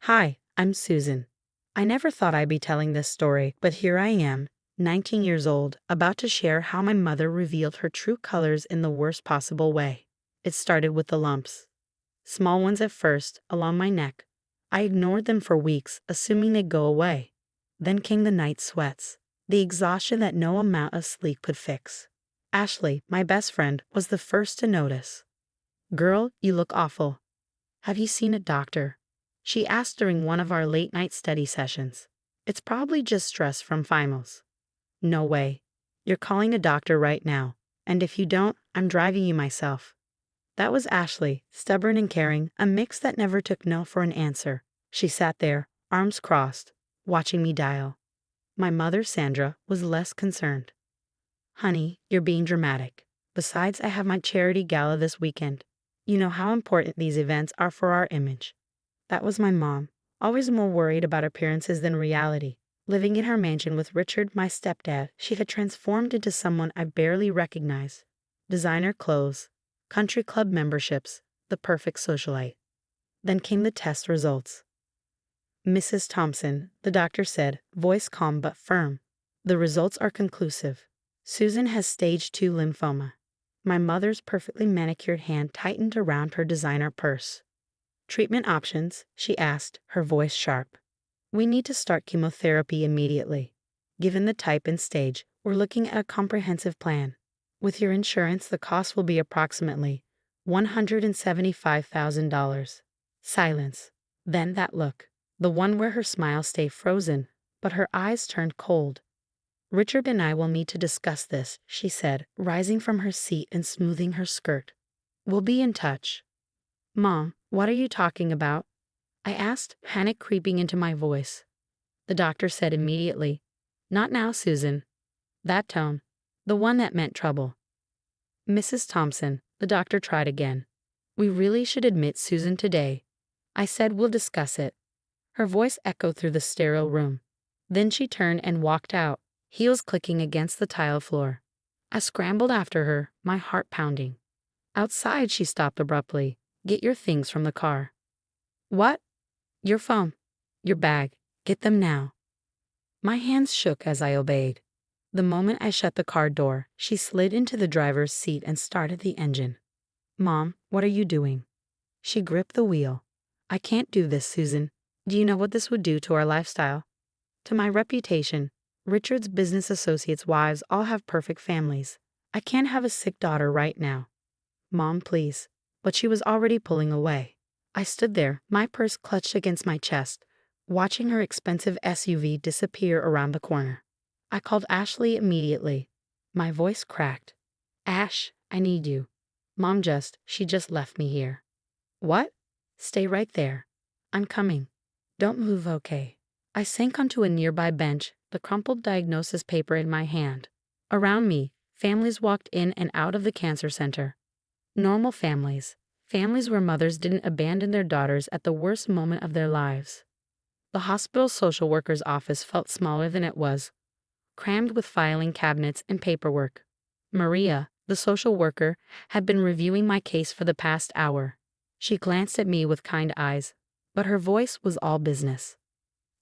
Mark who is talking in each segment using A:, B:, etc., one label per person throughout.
A: Hi, I'm Susan. I never thought I'd be telling this story, but here I am, 19 years old, about to share how my mother revealed her true colors in the worst possible way. It started with the lumps. Small ones at first, along my neck. I ignored them for weeks, assuming they'd go away. Then came the night sweats, the exhaustion that no amount of sleep could fix. Ashley, my best friend, was the first to notice. "Girl, you look awful. Have you seen a doctor?" She asked during one of our late-night study sessions. "It's probably just stress from finals." "No way. You're calling a doctor right now. And if you don't, I'm driving you myself." That was Ashley, stubborn and caring, a mix that never took no for an answer. She sat there, arms crossed, watching me dial. My mother, Sandra, was less concerned. "Honey, you're being dramatic. Besides, I have my charity gala this weekend. You know how important these events are for our image." That was my mom, always more worried about appearances than reality. Living in her mansion with Richard, my stepdad, she had transformed into someone I barely recognized. Designer clothes, country club memberships, the perfect socialite. Then came the test results. "Mrs. Thompson," the doctor said, voice calm but firm. "The results are conclusive. Susan has stage 2 lymphoma." My mother's perfectly manicured hand tightened around her designer purse. "Treatment options?" she asked, her voice sharp. "We need to start chemotherapy immediately. Given the type and stage, we're looking at a comprehensive plan. With your insurance, the cost will be approximately $175,000. Silence. Then that look. The one where her smile stayed frozen, but her eyes turned cold. "Richard and I will need to discuss this," she said, rising from her seat and smoothing her skirt. "We'll be in touch." "Mom, what are you talking about?" I asked, panic creeping into my voice. The doctor said immediately, "Not now, Susan." That tone, the one that meant trouble. "Mrs. Thompson," the doctor tried again. "We really should admit Susan today." I said, "We'll discuss it." Her voice echoed through the sterile room. Then she turned and walked out, heels clicking against the tile floor. I scrambled after her, my heart pounding. Outside, she stopped abruptly. "Get your things from the car." "What?" "Your phone. Your bag. Get them now." My hands shook as I obeyed. The moment I shut the car door, she slid into the driver's seat and started the engine. "Mom, what are you doing?" She gripped the wheel. "I can't do this, Susan. Do you know what this would do to our lifestyle? To my reputation? Richard's business associates' wives all have perfect families. I can't have a sick daughter right now." "Mom, please." But she was already pulling away. I stood there, my purse clutched against my chest, watching her expensive SUV disappear around the corner. I called Ashley immediately. My voice cracked. "Ash, I need you. She just left me here." "What?" "Stay right there. I'm coming. Don't move, okay?" I sank onto a nearby bench, the crumpled diagnosis paper in my hand. Around me, families walked in and out of the cancer center. Normal families. Families where mothers didn't abandon their daughters at the worst moment of their lives. The hospital social worker's office felt smaller than it was, crammed with filing cabinets and paperwork. Maria, the social worker, had been reviewing my case for the past hour. She glanced at me with kind eyes, but her voice was all business.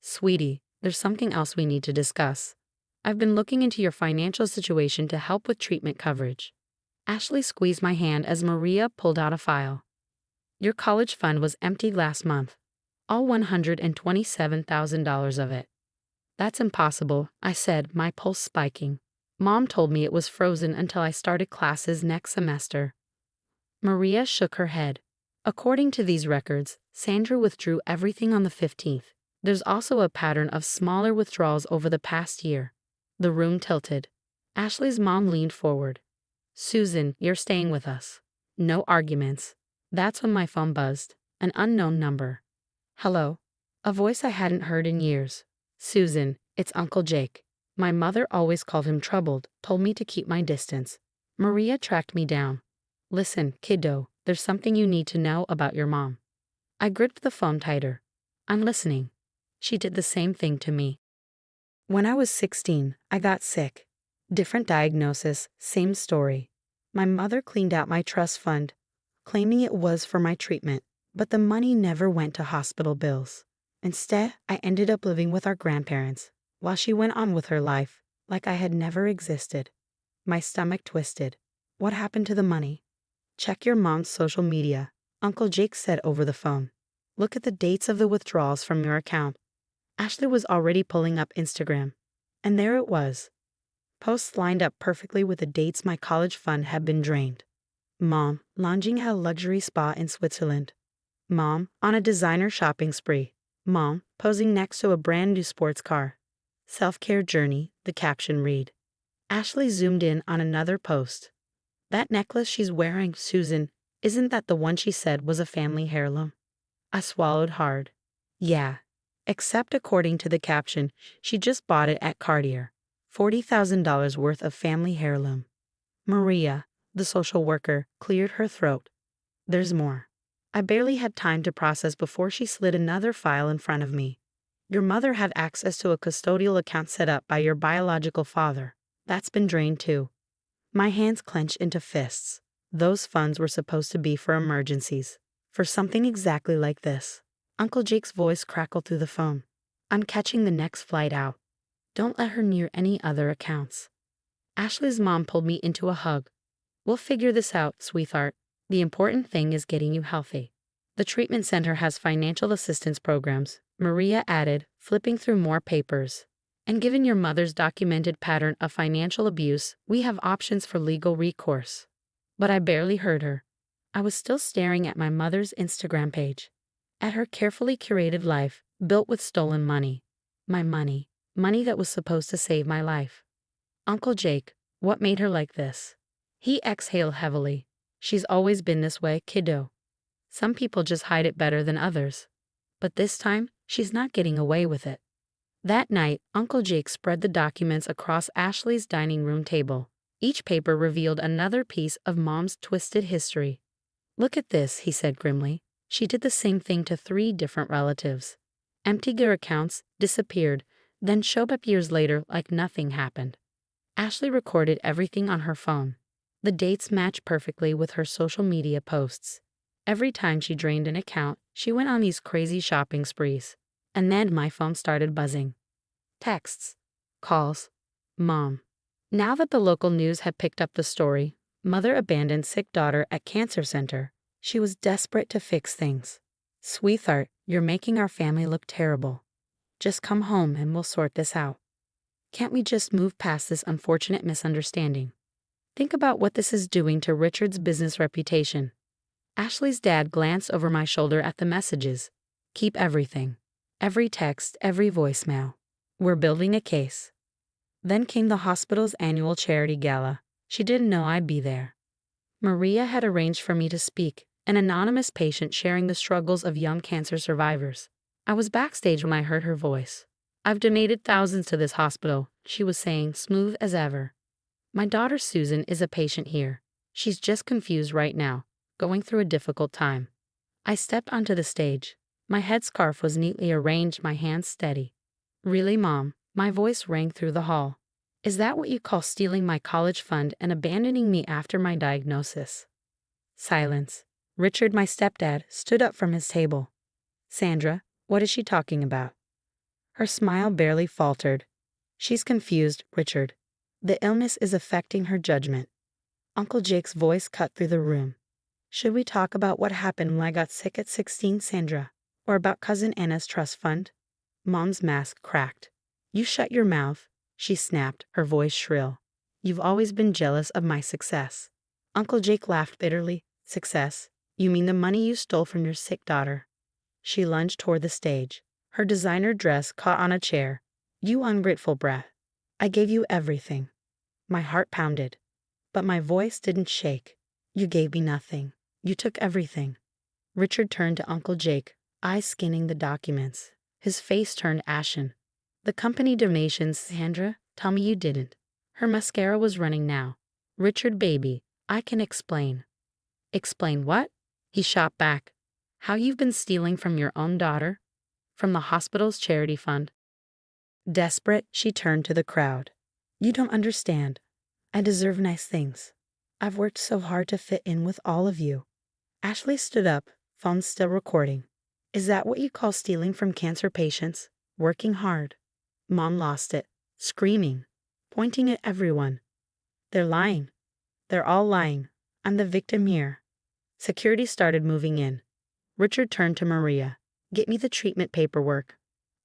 A: "Sweetie, there's something else we need to discuss. I've been looking into your financial situation to help with treatment coverage." Ashley squeezed my hand as Maria pulled out a file. "Your college fund was emptied last month. All $127,000 of it." "That's impossible," I said, my pulse spiking. "Mom told me it was frozen until I started classes next semester." Maria shook her head. "According to these records, Sandra withdrew everything on the 15th. There's also a pattern of smaller withdrawals over the past year." The room tilted. Ashley's mom leaned forward. "Susan, you're staying with us. No arguments." That's when my phone buzzed. An unknown number. "Hello." A voice I hadn't heard in years. "Susan, it's Uncle Jake. My mother always called him troubled, told me to keep my distance." Maria tracked me down. "Listen, kiddo, there's something you need to know about your mom." I gripped the phone tighter. "I'm listening." She did the same thing to me. When I was 16, I got sick. Different diagnosis, same story. My mother cleaned out my trust fund, claiming it was for my treatment, but the money never went to hospital bills. Instead, I ended up living with our grandparents, while she went on with her life, like I had never existed. My stomach twisted. What happened to the money? Check your mom's social media, Uncle Jake said over the phone. Look at the dates of the withdrawals from your account. Ashley was already pulling up Instagram. And there it was. Posts lined up perfectly with the dates my college fund had been drained. Mom, lounging at a luxury spa in Switzerland. Mom, on a designer shopping spree. Mom, posing next to a brand new sports car. Self-care journey, the caption read. Ashley zoomed in on another post. That necklace she's wearing, Susan, isn't that the one she said was a family heirloom? I swallowed hard. Yeah. Except according to the caption, she just bought it at Cartier. $40,000 worth of family heirloom. Maria, the social worker, cleared her throat. There's more. I barely had time to process before she slid another file in front of me. Your mother had access to a custodial account set up by your biological father. That's been drained too. My hands clenched into fists. Those funds were supposed to be for emergencies. For something exactly like this. Uncle Jake's voice crackled through the phone. I'm catching the next flight out. Don't let her near any other accounts. Ashley's mom pulled me into a hug. We'll figure this out, sweetheart. The important thing is getting you healthy. The treatment center has financial assistance programs, Maria added, flipping through more papers. And given your mother's documented pattern of financial abuse, we have options for legal recourse. But I barely heard her. I was still staring at my mother's Instagram page. At her carefully curated life, built with stolen money. My money. Money that was supposed to save my life. Uncle Jake, what made her like this? He exhaled heavily. She's always been this way, kiddo. Some people just hide it better than others. But this time, she's not getting away with it. That night, Uncle Jake spread the documents across Ashley's dining room table. Each paper revealed another piece of Mom's twisted history. Look at this, he said grimly. She did the same thing to 3 different relatives. Emptied their accounts, disappeared, then showed up years later like nothing happened. Ashley recorded everything on her phone. The dates matched perfectly with her social media posts. Every time she drained an account, she went on these crazy shopping sprees. And then my phone started buzzing. Texts. Calls. Mom. Now that the local news had picked up the story, mother abandoned sick daughter at cancer center. She was desperate to fix things. Sweetheart, you're making our family look terrible. Just come home and we'll sort this out. Can't we just move past this unfortunate misunderstanding? Think about what this is doing to Richard's business reputation. Ashley's dad glanced over my shoulder at the messages. Keep everything. Every text, every voicemail. We're building a case. Then came the hospital's annual charity gala. She didn't know I'd be there. Maria had arranged for me to speak, an anonymous patient sharing the struggles of young cancer survivors. I was backstage when I heard her voice. I've donated thousands to this hospital, she was saying, smooth as ever. My daughter Susan is a patient here. She's just confused right now, going through a difficult time. I stepped onto the stage. My headscarf was neatly arranged, my hands steady. Really, Mom? My voice rang through the hall. Is that what you call stealing my college fund and abandoning me after my diagnosis? Silence. Richard, my stepdad, stood up from his table. Sandra, what is she talking about? Her smile barely faltered. She's confused, Richard. The illness is affecting her judgment. Uncle Jake's voice cut through the room. Should we talk about what happened when I got sick at 16, Sandra? Or about Cousin Anna's trust fund? Mom's mask cracked. You shut your mouth, she snapped, her voice shrill. You've always been jealous of my success. Uncle Jake laughed bitterly. Success? You mean the money you stole from your sick daughter? She lunged toward the stage. Her designer dress caught on a chair. You ungrateful brat. I gave you everything. My heart pounded. But my voice didn't shake. You gave me nothing. You took everything. Richard turned to Uncle Jake, eyes scanning the documents. His face turned ashen. The company donations, Sandra, tell me you didn't. Her mascara was running now. Richard, baby, I can explain. Explain what? He shot back. How you've been stealing from your own daughter? From the hospital's charity fund. Desperate, she turned to the crowd. You don't understand. I deserve nice things. I've worked so hard to fit in with all of you. Ashley stood up, phone still recording. Is that what you call stealing from cancer patients? Working hard? Mom lost it, screaming, pointing at everyone. They're lying. They're all lying. I'm the victim here. Security started moving in. Richard turned to Maria. Get me the treatment paperwork.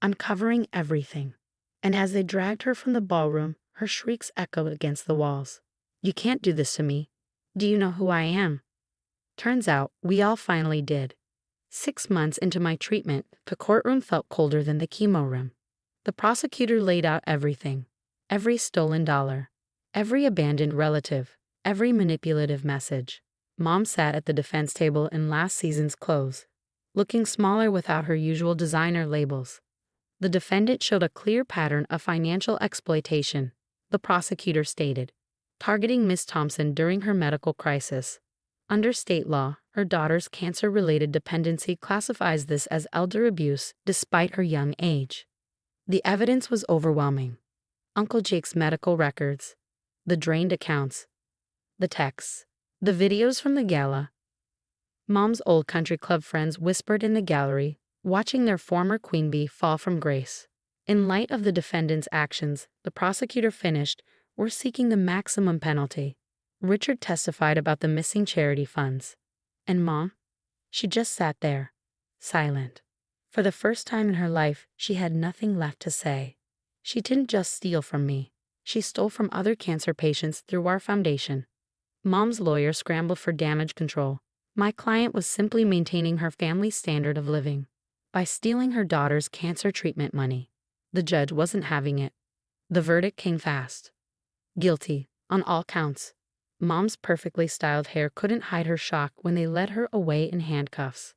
A: Uncovering everything. And as they dragged her from the ballroom, her shrieks echoed against the walls. You can't do this to me. Do you know who I am? Turns out, we all finally did. 6 months into my treatment, the courtroom felt colder than the chemo room. The prosecutor laid out everything. Every stolen dollar. Every abandoned relative. Every manipulative message. Mom sat at the defense table in last season's clothes, looking smaller without her usual designer labels. The defendant showed a clear pattern of financial exploitation, the prosecutor stated, targeting Miss Thompson during her medical crisis. Under state law, her daughter's cancer-related dependency classifies this as elder abuse despite her young age. The evidence was overwhelming. Uncle Jake's medical records, the drained accounts, the texts, the videos from the gala. Mom's old country club friends whispered in the gallery, watching their former queen bee fall from grace. In light of the defendant's actions, the prosecutor finished, we're seeking the maximum penalty. Richard testified about the missing charity funds. And Mom? She just sat there, silent. For the first time in her life, she had nothing left to say. She didn't just steal from me. She stole from other cancer patients through our foundation. Mom's lawyer scrambled for damage control. My client was simply maintaining her family's standard of living by stealing her daughter's cancer treatment money. The judge wasn't having it. The verdict came fast. Guilty, on all counts. Mom's perfectly styled hair couldn't hide her shock when they led her away in handcuffs.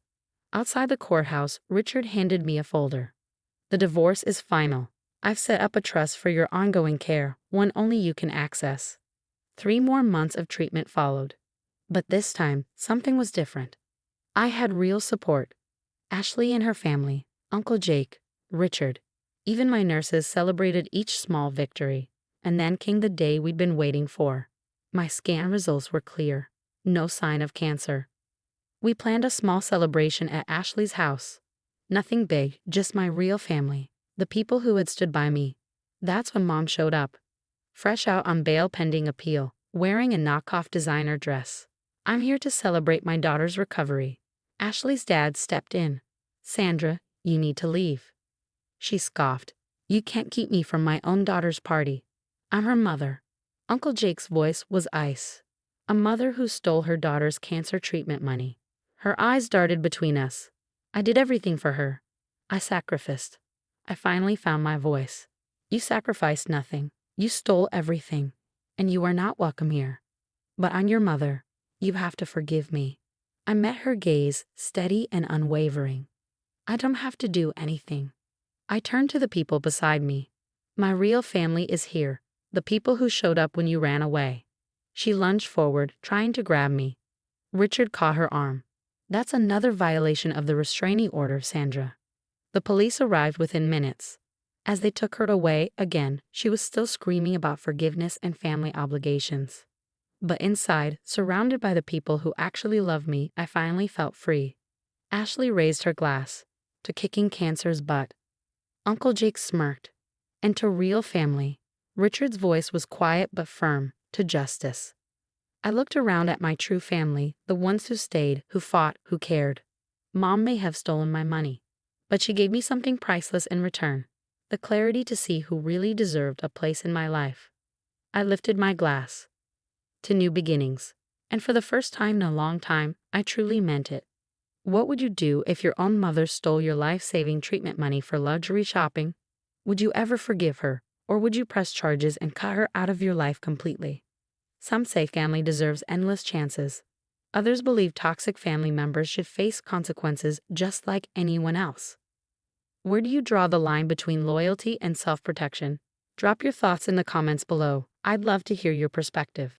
A: Outside the courthouse, Richard handed me a folder. The divorce is final. I've set up a trust for your ongoing care, one only you can access. 3 more months of treatment followed. But this time, something was different. I had real support. Ashley and her family, Uncle Jake, Richard. Even my nurses celebrated each small victory. And then came the day we'd been waiting for. My scan results were clear. No sign of cancer. We planned a small celebration at Ashley's house. Nothing big, just my real family, the people who had stood by me. That's when Mom showed up. Fresh out on bail pending appeal, wearing a knockoff designer dress. I'm here to celebrate my daughter's recovery. Ashley's dad stepped in. Sandra, you need to leave. She scoffed. You can't keep me from my own daughter's party. I'm her mother. Uncle Jake's voice was ice. A mother who stole her daughter's cancer treatment money. Her eyes darted between us. I did everything for her. I sacrificed. I finally found my voice. You sacrificed nothing. You stole everything. And you are not welcome here. But I'm your mother. You have to forgive me. I met her gaze, steady and unwavering. I don't have to do anything. I turned to the people beside me. My real family is here. The people who showed up when you ran away. She lunged forward, trying to grab me. Richard caught her arm. That's another violation of the restraining order, Sandra. The police arrived within minutes. As they took her away again, she was still screaming about forgiveness and family obligations. But inside, surrounded by the people who actually loved me, I finally felt free. Ashley raised her glass. To kicking cancer's butt. Uncle Jake smirked. And to real family. Richard's voice was quiet but firm, to justice. I looked around at my true family, the ones who stayed, who fought, who cared. Mom may have stolen my money, but she gave me something priceless in return, the clarity to see who really deserved a place in my life. I lifted my glass. To new beginnings. And for the first time in a long time, I truly meant it. What would you do if your own mother stole your life-saving treatment money for luxury shopping? Would you ever forgive her? Or would you press charges and cut her out of your life completely? Some say family deserves endless chances. Others believe toxic family members should face consequences just like anyone else. Where do you draw the line between loyalty and self-protection? Drop your thoughts in the comments below. I'd love to hear your perspective.